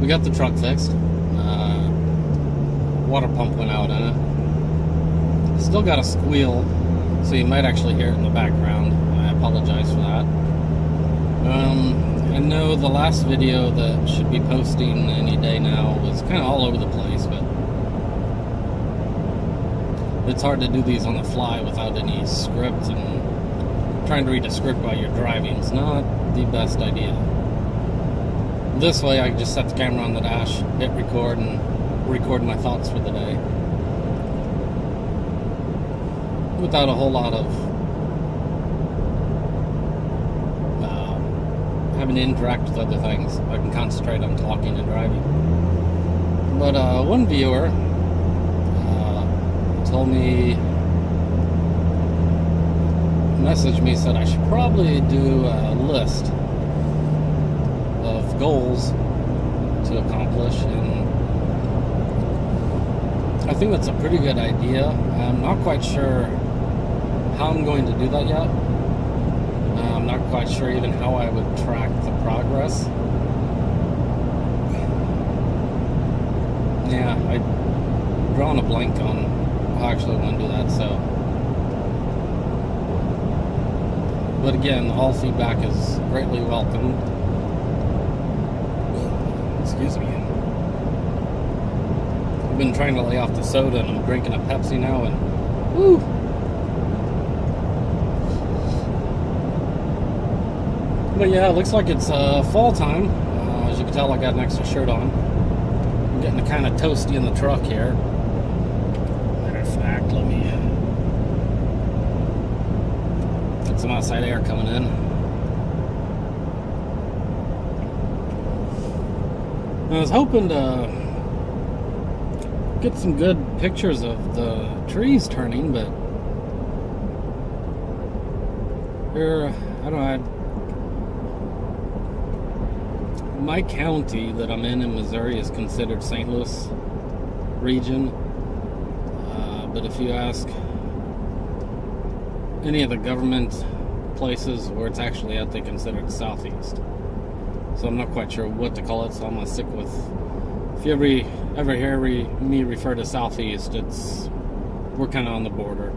got the truck fixed. Water pump went out in it. Still got a squeal, so you might actually hear it in the background. I apologize for that. I know the last video that should be posting any day now was kind of all over the place, but it's hard to do these on the fly without any script, and trying to read a script while you're driving is not the best idea. This way I can just set the camera on the dash, hit record, and record my thoughts for the day without a whole lot of having to interact with other things. I can concentrate on talking and driving. But one viewer told me, messaged me, said I should probably do a list of goals to accomplish, and I think that's a pretty good idea. I'm not quite sure how I'm going to do that yet. I'm not quite sure even how I would track the progress. Yeah, I've drawn a blank on how I actually want to do that, so. But again, all feedback is greatly welcomed. Excuse me. I've been trying to lay off the soda, and I'm drinking a Pepsi now, and woo! But yeah, it looks like it's fall time. As you can tell, I got an extra shirt on. I'm getting kind of toasty in the truck here. Matter of fact, let me get some outside air coming in. I was hoping to get some good pictures of the trees turning, but here, I don't know. My county that I'm in Missouri is considered St. Louis region, but if you ask any of the government places where it's actually at, they consider it southeast. So I'm not quite sure what to call it, so I'm going to stick with, if you ever hear me refer to southeast, we're kind of on the border.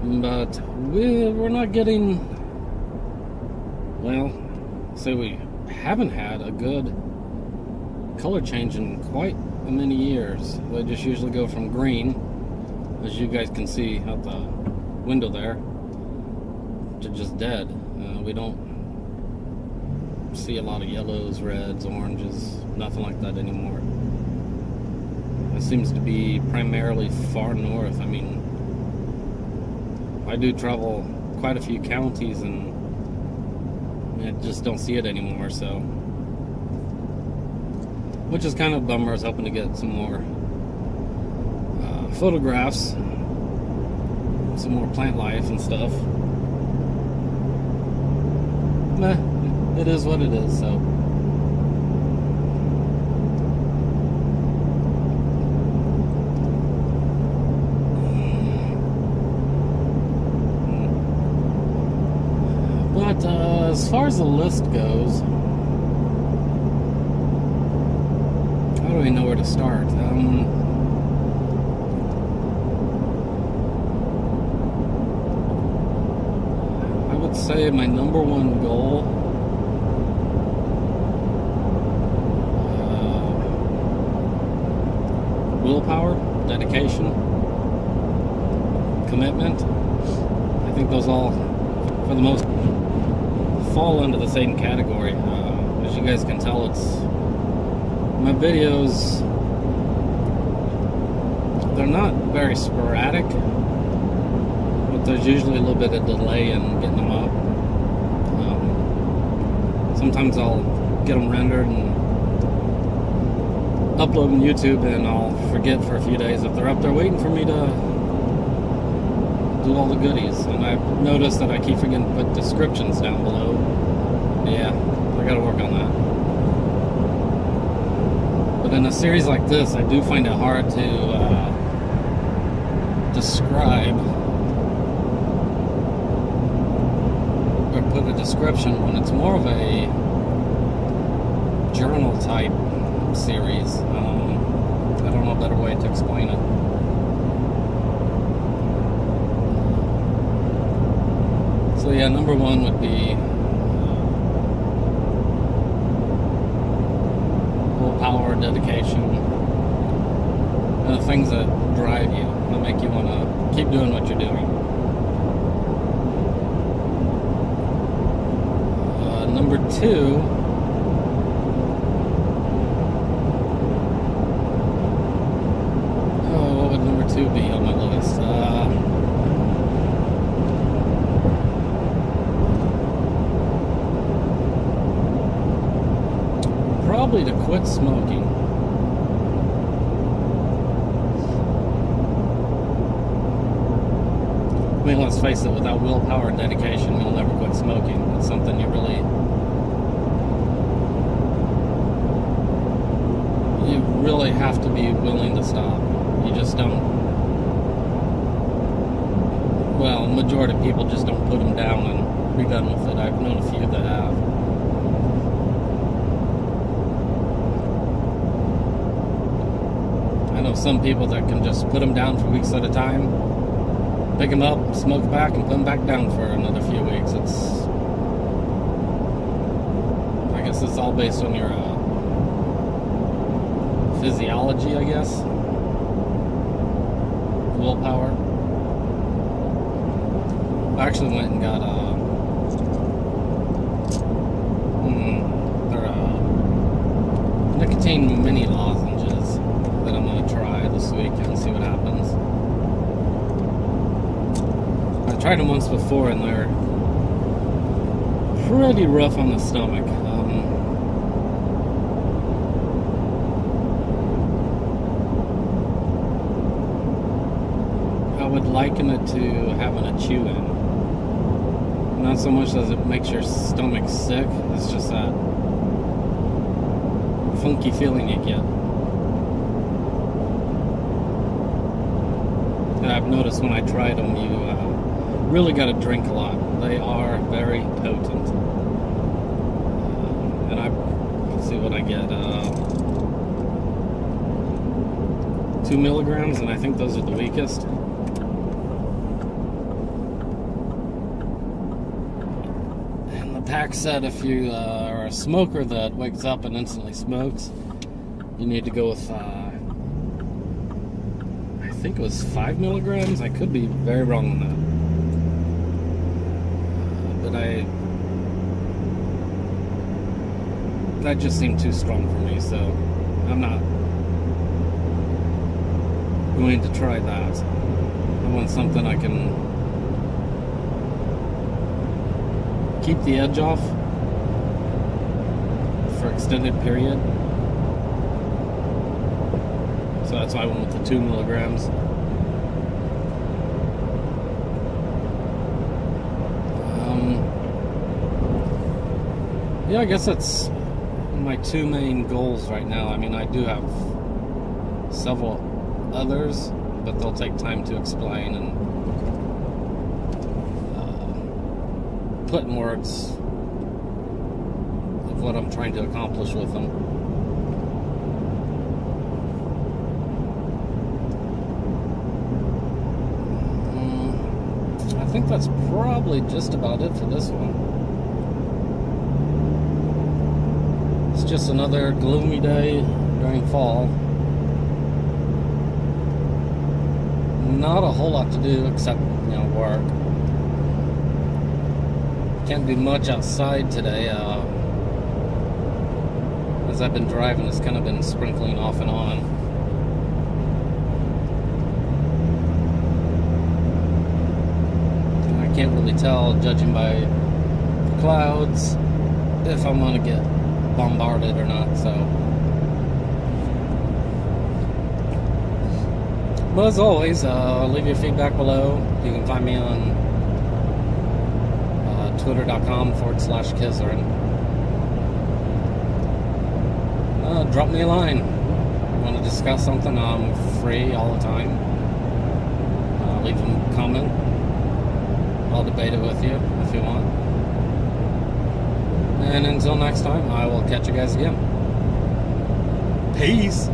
But we're not getting, well, say we haven't had a good color change in quite many years. They just usually go from green, as you guys can see out the window there, to just dead. We don't see a lot of yellows, reds, oranges, nothing like that anymore. It seems to be primarily far north. I mean, I do travel quite a few counties, and I just don't see it anymore, so, which is kind of a bummer. I was hoping to get some more photographs, some more plant life and stuff. Meh, it is what it is, so. But as far as the list goes, I don't even know where to start. I would say my number one goal, willpower, dedication, commitment. I think those all, for the most, fall into the same category. As you guys can tell, it's my videos, they're not very sporadic, but there's usually a little bit of delay in getting them up. Sometimes I'll get them rendered and upload them to YouTube, and I'll forget for a few days if they're up there waiting for me to do all the goodies. And I've noticed that I keep forgetting to put descriptions down below. Yeah, I gotta work on that. But in a series like this, I do find it hard to describe or put a description when it's more of a journal type series. I don't know a better way to explain it. So yeah, number one would be willpower, dedication, the things that drive you, that make you want to keep doing what you're doing. Number two, what would number two be on my list? Probably to quit smoking. I mean, let's face it, without willpower and dedication, you'll never quit smoking. It's something you really have to be willing to stop. You just don't. Well, majority of people just don't put them down and be done with it. I've known a few that have. I know some people that can just put them down for weeks at a time, pick them up, smoke back, and put them back down for another few weeks. I guess it's all based on your physiology, I guess. Willpower. I actually went and got nicotine mini lozenges that I'm going to try this week and see what happens. I tried them once before and they're pretty rough on the stomach. I would liken it to having a chew-in. Not so much as it makes your stomach sick, it's just that funky feeling you get. And I've noticed when I tried them, you really got to drink a lot. They are very potent. And let's see what I get. 2 milligrams, and I think those are the weakest. Pack said if you are a smoker that wakes up and instantly smokes, you need to go with I think it was 5 milligrams. I could be very wrong on that, but that just seemed too strong for me, so I'm not going to try that. I want something I can keep the edge off for extended period. So that's why I went with the 2 milligrams. Yeah, I guess that's my 2 main goals right now. I mean, I do have several others, but they'll take time to explain and put in words of what I'm trying to accomplish with them. I think that's probably just about it for this one. It's just another gloomy day during fall. Not a whole lot to do except, work. Can't do much outside today. As I've been driving, it's kind of been sprinkling off and on. I can't really tell, judging by the clouds, if I'm going to get bombarded or not, so. But as always, leave your feedback below. You can find me on twitter.com/Kizrin. Drop me a line. Want to discuss something? I'm free all the time. Leave a comment. I'll debate it with you if you want. And until next time, I will catch you guys again. Peace.